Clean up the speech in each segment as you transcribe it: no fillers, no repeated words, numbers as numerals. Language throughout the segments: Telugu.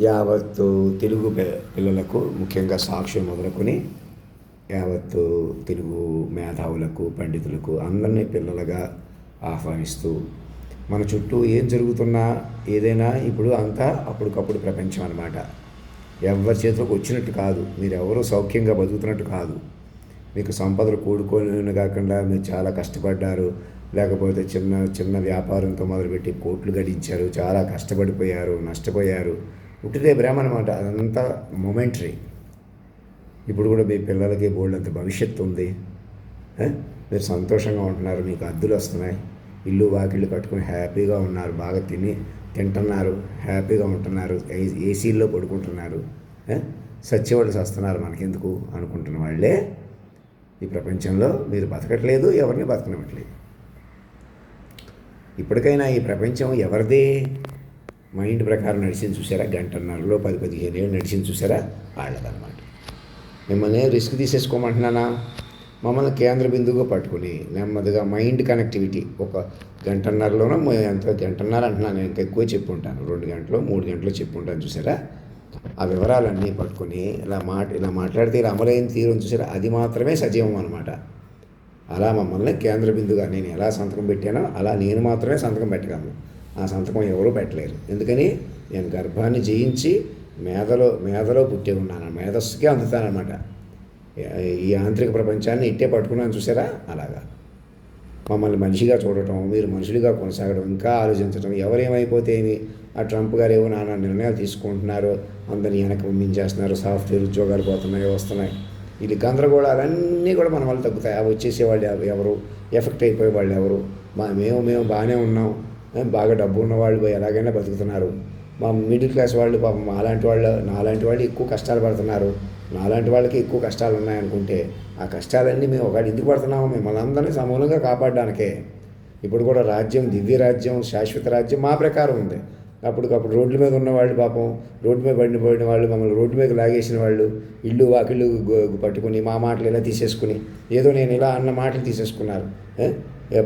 యావత్తు తెలుగు పిల్లలకు ముఖ్యంగా సాక్షి మొదలుకొని యావత్తు తెలుగు మేధావులకు పండితులకు అందరినీ పిల్లలుగా ఆహ్వానిస్తూ మన చుట్టూ ఏం జరుగుతున్నా ఏదైనా ఇప్పుడు అంతా అప్పటికప్పుడు ప్రపంచం అన్నమాట. ఎవరి చేతిలోకి వచ్చినట్టు కాదు, మీరు ఎవరూ సౌఖ్యంగా బతుకుతున్నట్టు కాదు. మీకు సంపదలు కూడుకొని కాకుండా మీరు చాలా కష్టపడ్డారు, లేకపోతే చిన్న చిన్న వ్యాపారంతో మొదలుపెట్టి కోట్లు గడించారు, చాలా కష్టపడిపోయారు, నష్టపోయారు. పుట్టిదే భ్రమ అనమాట. అదంతా మొమెంటరీ. ఇప్పుడు కూడా మీ పిల్లలకి బోల్డంత భవిష్యత్తు ఉంది. మీరు సంతోషంగా ఉంటున్నారు, మీకు అద్దులు వస్తున్నాయి, ఇల్లు వాకిళ్ళు కట్టుకొని హ్యాపీగా ఉన్నారు, బాగా తింటున్నారు, హ్యాపీగా ఉంటున్నారు, ఏసీల్లో పడుకుంటున్నారు. సచ్చేవాళ్ళు వస్తున్నారు, మనకెందుకు అనుకుంటున్న వాళ్ళే ఈ ప్రపంచంలో మీరు బతకట్లేదు, ఎవరిని బతకనివ్వట్లేదు. ఇప్పటికైనా ఈ ప్రపంచం ఎవరిది? మైండ్ ప్రకారం నడిచింది చూసారా? గంటన్నరలో 10-15 ఏళ్ళు నడిచింది చూసారా? వాళ్ళదన్నమాట. మిమ్మల్ని రిస్క్ తీసేసుకోమంటున్నానా? మమ్మల్ని కేంద్ర బిందువుగా పట్టుకుని నెమ్మదిగా మైండ్ కనెక్టివిటీ ఒక గంటన్నరలోనో ఎంత గంటన్నర అంటున్నాను, నేను ఇంకా ఎక్కువ చెప్పుంటాను, 2 గంటలు 3 గంటలు చెప్పుంటాను చూసారా? ఆ వివరాలన్నీ పట్టుకొని ఇలా మాట్లాడితే ఇలా అమలైన తీరు చూసారా? అది మాత్రమే సజీవం అనమాట. అలా మమ్మల్ని కేంద్ర బిందుగా నేను ఎలా సంతకం పెట్టానో అలా నేను మాత్రమే సంతకం పెట్టగలను. ఆ సంతకం ఎవరూ పెట్టలేరు. ఎందుకని? నేను గర్భాన్ని జయించి మేధలో పుట్టి ఉన్నాను, మేధస్సుకే అందుతానమాట. ఈ యాంత్రిక ప్రపంచాన్ని ఇట్టే పట్టుకున్నాను చూసారా? అలాగా మమ్మల్ని మనిషిగా చూడటం, మీరు మనుషులుగా కొనసాగడం, ఇంకా ఆలోచించడం, ఎవరేమైపోతే ఏమి, ఆ ట్రంప్ గారు ఏవో నానా నిర్ణయాలు తీసుకుంటున్నారు, అందరినీ వెనక్కి పంపించేస్తున్నారు, సాఫ్ట్వేర్ ఉద్యోగాలు పోతున్నాయి, వస్తున్నాయి. ఇది గందరగోళాలన్నీ కూడా మన వల్ల తగ్గుతాయి. అవి వచ్చేసేవాళ్ళు ఎవరు, ఎఫెక్ట్ అయిపోయే వాళ్ళు ఎవరు? మేము బాగానే ఉన్నాం, బాగా డబ్బు ఉన్న వాళ్ళు ఎలాగైనా బతుకుతున్నారు. మా మిడిల్ క్లాస్ వాళ్ళు పాపం నాలాంటి వాళ్ళు ఎక్కువ కష్టాలు పడుతున్నారు, నాలాంటి వాళ్ళకి ఎక్కువ కష్టాలు ఉన్నాయనుకుంటే ఆ కష్టాలన్నీ మేము ఒకటి ఎందుకు పడుతున్నాము? మిమ్మల్ని అందరినీ సమూలంగా కాపాడడానికే. ఇప్పుడు కూడా రాజ్యం, దివ్య రాజ్యం, శాశ్వత రాజ్యం మా ప్రకారం ఉంది. అప్పటికప్పుడు రోడ్ల మీద ఉన్నవాళ్ళు పాపం, రోడ్డు మీద పడిపోయిన వాళ్ళు, మమ్మల్ని రోడ్డు మీద లాగేసిన వాళ్ళు, ఇల్లు వాకిళ్ళు పట్టుకుని మా మాటలు ఇలా తీసేసుకుని, ఏదో నేను ఇలా అన్న మాటలు తీసేసుకున్నారు.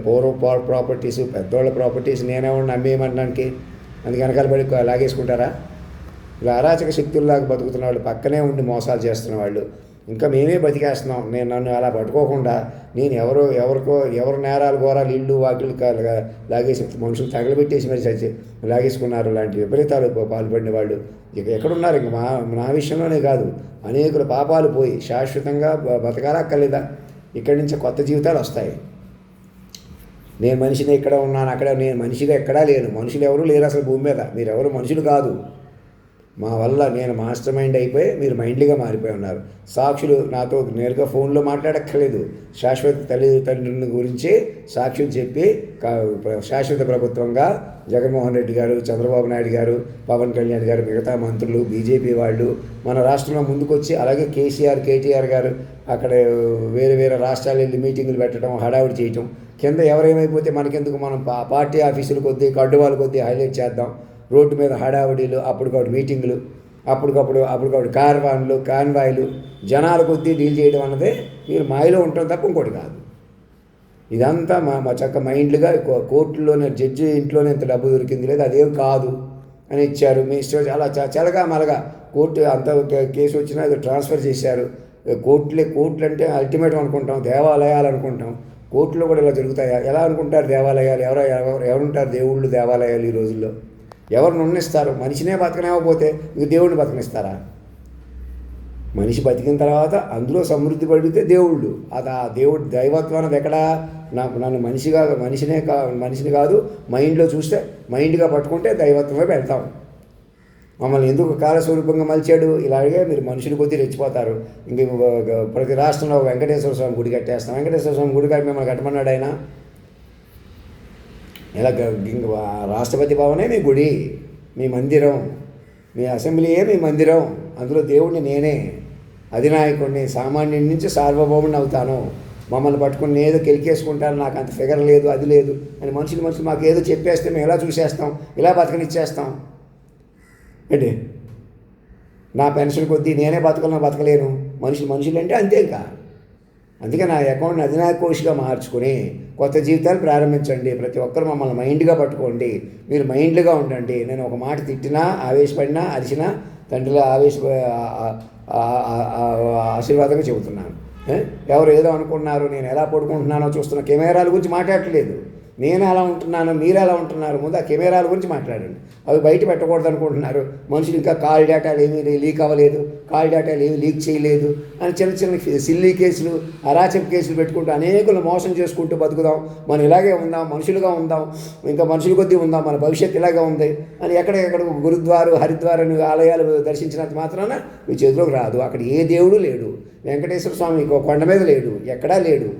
పూర్వ ప్రాపర్టీస్, పెద్దవాళ్ళ ప్రాపర్టీస్ నేనేమన్నా అమ్మేయమనడానికి అందుకు వెనకాల పడి లాగేసుకుంటారా? ఇలా అరాచక శక్తుల్లాగా బతుకుతున్న వాళ్ళు, పక్కనే ఉండి మోసాలు చేస్తున్న వాళ్ళు, ఇంకా మేమే బతికేస్తున్నాం. నన్ను అలా పట్టుకోకుండా నేను ఎవరు నేరాలు ఘోరాలు ఇల్లు వాకిళ్ళు లాగేసి మనుషులు తగలబెట్టేసి మరి లాగేసుకున్నారు. లాంటి విపరీతాలు పాల్పడిన వాళ్ళు ఇక ఎక్కడున్నారు? ఇంక నా విషయంలోనే కాదు, అనేకుల పాపాలు పోయి శాశ్వతంగా బతకాలక్కర్లేదా? ఇక్కడి నుంచి కొత్త జీవితాలు వస్తాయి. నేను మనిషిని ఇక్కడ ఉన్నాను, అక్కడ నేను మనిషిగా ఎక్కడా లేను, మనుషులు ఎవరు లేరు అసలు భూమి మీద. మీరెవరు మనుషులు కాదు. మా వల్ల నేను మాస్టర్ మైండ్ అయిపోయి మీరు మైండ్లీగా మారిపోయి ఉన్నారు. సాక్షులు నాతో నేరుగా ఫోన్లో మాట్లాడక్కర్లేదు. శాశ్వత తల్లిదండ్రుల గురించి సాక్షులు చెప్పి శాశ్వత ప్రభుత్వంగా జగన్మోహన్ రెడ్డి గారు, చంద్రబాబు నాయుడు గారు, పవన్ కళ్యాణ్ గారు, మిగతా మంత్రులు, బీజేపీ వాళ్ళు మన రాష్ట్రంలో ముందుకొచ్చి, అలాగే కేటీఆర్ గారు అక్కడ వేరే రాష్ట్రాలు వెళ్ళి మీటింగులు పెట్టడం, హడావుడి చేయటం, కింద ఎవరేమైపోతే మనకెందుకు, మనం పార్టీ ఆఫీసులు కొద్దీ కడ్డువాళ్ళు కొద్దీ హైలైట్ చేద్దాం. రోడ్డు మీద హడావుడీలు, అప్పటికప్పుడు మీటింగులు, అప్పటికప్పుడు కాన్వాయ్లు, జనాల కొద్దీ డీల్ చేయడం అన్నదే మీరు మాయలో ఉంటాం తప్ప ఇంకోటి కాదు. ఇదంతా మా చక్క మైండ్లుగా కోర్టులోనే జడ్జి ఇంట్లోనే ఇంత డబ్బు దొరికింది లేదు, అదేం కాదు అని ఇచ్చారు. మీ ఇష్టం అలా చలగా మలగా కోర్టు అంత కేసు వచ్చినా అది ట్రాన్స్ఫర్ చేశారు. కోర్టులు అంటే అల్టిమేటం అనుకుంటాం, దేవాలయాలు అనుకుంటాం. కోర్టులో కూడా ఇలా జరుగుతాయా? ఎలా అనుకుంటారు దేవాలయాలు? ఎవరుంటారు దేవుళ్ళు దేవాలయాలు ఈ రోజుల్లో? ఎవరిని ఉన్నిస్తారు? మనిషినే బతకనివ్వకపోతే ఇంక దేవుడిని బతకనిస్తారా? మనిషి బతికిన తర్వాత అందులో సమృద్ధి పడితే దేవుళ్ళు, అది ఆ దేవుడు దైవత్వం అనేది ఎక్కడా? నన్ను మనిషిని కాదు, మైండ్లో చూస్తే మైండ్గా పట్టుకుంటే దైవత్వమే వెళ్తాం. మమ్మల్ని ఎందుకు కాలస్వరూపంగా మలిచాడు? ఇలాగే మీరు మనుషులు కొద్దీ రెచ్చిపోతారు. ఇంక ప్రతి రాష్ట్రంలో వెంకటేశ్వర స్వామి గుడి కట్టేస్తాం. వెంకటేశ్వర స్వామి గుడి కట్టి మిమ్మల్ని కట్టమన్నాడు ఆయన. ఇలా రాష్ట్రపతి భవనే మీ గుడి, మీ మందిరం, మీ అసెంబ్లీయే మీ మందిరం. అందులో దేవుడిని నేనే, అధినాయకుడిని, సామాన్యుడి నుంచి సార్వభౌముడిని అవుతాను. మమ్మల్ని పట్టుకుని ఏదో కెలికేసుకుంటాను, నాకు అంత ఫిగర్ లేదు, అది లేదు అని మనుషులు మాకు ఏదో చెప్పేస్తే మేము ఎలా చూసేస్తాం, ఇలా బతకనిచ్చేస్తాం ఏంటి? నా పెన్షన్ కొద్దీ నేనే బతకలేను. మనుషులు అంటే అంతే. ఇంకా అందుకే నా అకౌంట్ని అధినాయక కోష్గా మార్చుకుని కొత్త జీవితాలు ప్రారంభించండి. ప్రతి ఒక్కరు మమ్మల్ని మైండ్గా పట్టుకోండి, మీరు మైండ్గా ఉండండి. నేను ఒక మాట తిట్టినా, ఆవేశపడినా, అరిచినా తండ్రిలో ఆశీర్వాదంగా చెబుతున్నాను. ఎవరు ఏదో అనుకున్నారు, నేను ఎలా పడుకుంటున్నానో చూస్తున్న కెమెరాల గురించి మాట్లాడట్లేదు. నేను ఎలా ఉంటున్నాను, మీరు ఎలా ఉంటున్నారు, ముందు ఆ కెమెరాల గురించి మాట్లాడండి. అవి బయట పెట్టకూడదు అనుకుంటున్నారు. మనుషులు ఇంకా కాల్ డేటాలు ఏమీ లీక్ అవ్వలేదు, కాల్ డేటాలు ఏమీ లీక్ చేయలేదు అని చిన్న చిన్న సిల్లీ కేసులు, అరాచక కేసులు పెట్టుకుంటూ అనేకులు మోసం చేసుకుంటూ బతుకుదాం, మనం ఇలాగే ఉందాం, మనుషులుగా ఉందాం, ఇంకా మనుషుల కొద్దీ ఉందాం, మన భవిష్యత్తు ఇలాగే ఉంది అని ఎక్కడెక్కడ గురుద్వారు, హరిద్వార్ ఆలయాలు దర్శించినంత మాత్రాన మీ చేతిలోకి రాదు. అక్కడ ఏ దేవుడు లేడు. వెంకటేశ్వర స్వామి కొండ మీద లేడు, ఎక్కడా లేడు.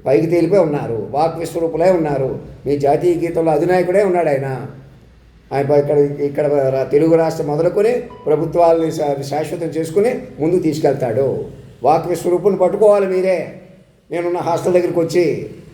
పైకి తేలిపోయి ఉన్నారు, వాక్ విశ్వరూపులే ఉన్నారు. మీ జాతీయ గీతంలో అధినాయకుడే ఉన్నాడు ఆయన. ఇక్కడ తెలుగు రాష్ట్రం మొదలుకొని ప్రభుత్వాలని శాశ్వతం చేసుకుని ముందుకు తీసుకెళ్తాడు. వాక్ విశ్వరూపుని పట్టుకోవాలి మీరే. నేనున్న హాస్టల్ దగ్గరికి వచ్చి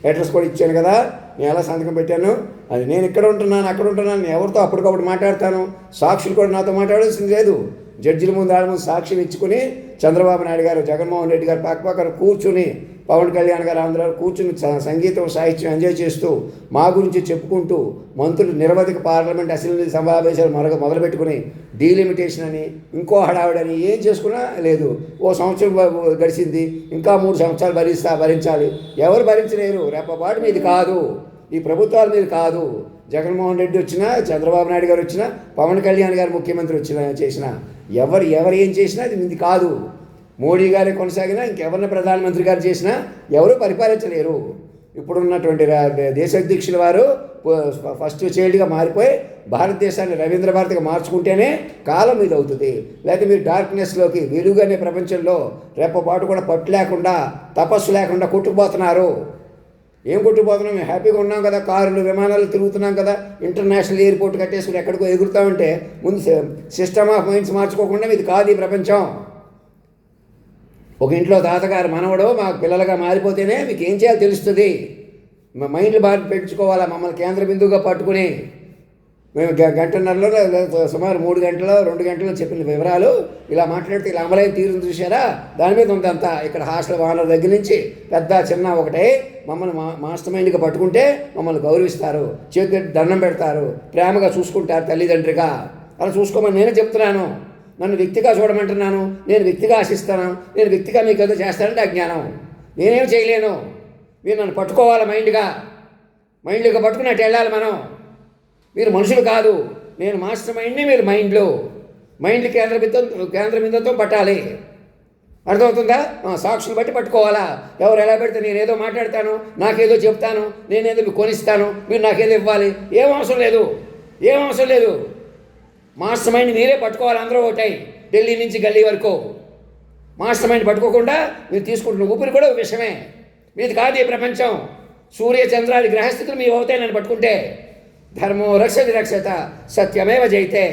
అడ్రస్ కూడా ఇచ్చాను కదా, నేను ఎలా సంతకం పెట్టాను, అది నేను ఇక్కడ ఉంటున్నాను, అక్కడ ఉంటున్నాను, నేను ఎవరితో అప్పటికప్పుడు మాట్లాడతాను. సాక్షులు కూడా నాతో మాట్లాడాల్సింది లేదు. జడ్జిల ముందు ఆడ ముందు సాక్ష్యం ఇచ్చుకుని చంద్రబాబు నాయుడు గారు, జగన్మోహన్ రెడ్డి గారు పక్కన కూర్చుని, పవన్ కళ్యాణ్ గారు అందరూ కూర్చుని సంగీతం సాహిత్యం ఎంజాయ్ చేస్తూ మా గురించి చెప్పుకుంటూ, మంత్రులు నిరవధిక పార్లమెంట్ అసెంబ్లీ సమావేశాలు మొదలుపెట్టుకుని డీలిమిటేషన్ అని, ఇంకో హడావిడని ఏం చేసుకున్నా లేదు. ఓ సంవత్సరం గడిచింది, ఇంకా 3 సంవత్సరాలు భరించాలి. ఎవరు భరించలేరు. రేపపాటు మీది కాదు, ఈ ప్రభుత్వాల మీద కాదు. జగన్మోహన్ రెడ్డి వచ్చినా, చంద్రబాబు నాయుడు గారు వచ్చినా, పవన్ కళ్యాణ్ గారు ముఖ్యమంత్రి చేసినా, ఎవరు ఏం చేసినా అది మీది కాదు. మోడీ గారే కొనసాగినా, ఇంకెవరిని ప్రధానమంత్రి గారు చేసినా ఎవరు పరిపాలించలేరు. ఇప్పుడున్నటువంటి దేశ అధ్యక్షుల వారు ఫస్ట్ చైల్డ్గా మారిపోయి భారతదేశాన్ని రవీంద్ర భారతిగా మార్చుకుంటేనే కాలం ఇది అవుతుంది. లేకపోతే మీరు డార్క్నెస్లోకి, వెలుగు అనే ప్రపంచంలో రెప్పపాటు కూడా పట్టు లేకుండా, తపస్సు లేకుండా కొట్టుకుపోతున్నారు. ఏం కొట్టుకుపోతున్నాం? మేము హ్యాపీగా ఉన్నాం కదా, కారులు విమానాలు తిరుగుతున్నాం కదా, ఇంటర్నేషనల్ ఎయిర్పోర్ట్ కట్టేసుకుని ఎక్కడికో ఎగురుతామంటే ముందు సిస్టమ్ ఆఫ్ మైండ్స్ మార్చుకోకుండా ఇది కాదు ఈ ప్రపంచం. ఒక ఇంట్లో తాతగారు మనవడు మాకు పిల్లలుగా మారిపోతేనే మీకు ఏం చేయాలో తెలుస్తుంది. మా మైండ్లు బాగా పెంచుకోవాలా, మమ్మల్ని కేంద్ర బిందువుగా పట్టుకుని. మేము గంటన్నరలో సుమారు 3 గంటలు 2 గంటలు చెప్పిన వివరాలు ఇలా మాట్లాడితే ఇలా అమలైన తీరును చూసారా, దాని మీద ఉందంతా. ఇక్కడ హాస్టల్ వానర్ దగ్గర నుంచి పెద్ద చిన్న ఒకటే మమ్మల్ని మాస్టర్ మైండ్గా పట్టుకుంటే మమ్మల్ని గౌరవిస్తారు, చేతి దండం పెడతారు, ప్రేమగా చూసుకుంటారు తల్లిదండ్రిగా. అలా చూసుకోమని నేనే చెప్తున్నాను. నన్ను వ్యక్తిగా చూడమంటున్నాను, నేను వ్యక్తిగా ఆశిస్తాను, నేను వ్యక్తిగా మీకు ఏదో చేస్తానంటే అజ్ఞానం. నేనేం చేయలేను. మీరు నన్ను పట్టుకోవాలి మైండ్గా పట్టుకున్నట్టు వెళ్ళాలి మనం. మీరు మనుషులు కాదు, నేను మాస్టర్ మైండ్ని, మీరు మైండ్ కేంద్ర బిందుతో పట్టాలి. అర్థమవుతుందా? సాక్షులు బట్టి పట్టుకోవాలా. ఎవరు ఎలా పెడితే నేనేదో మాట్లాడతాను, నాకేదో చెప్తాను, నేనేదో మీకు కొనిస్తాను, మీరు నాకేదో ఇవ్వాలి, ఏం అవసరం లేదు. మాస్టర్ మైండ్ మీరే పట్టుకోవాలి. అందరూ ఒకటాయి, ఢిల్లీ నుంచి గల్లీ వరకు. మాస్టర్ మైండ్ పట్టుకోకుండా మీరు తీసుకుంటున్న ఊపిరి కూడా ఒక విషయమే. మీది కాదు ఈ ప్రపంచం. సూర్య చంద్రాది గ్రహస్థితులు మీ అవుతాయి నన్ను పట్టుకుంటే. ధర్మో రక్షతి రక్షత సత్యమేవ జయితే.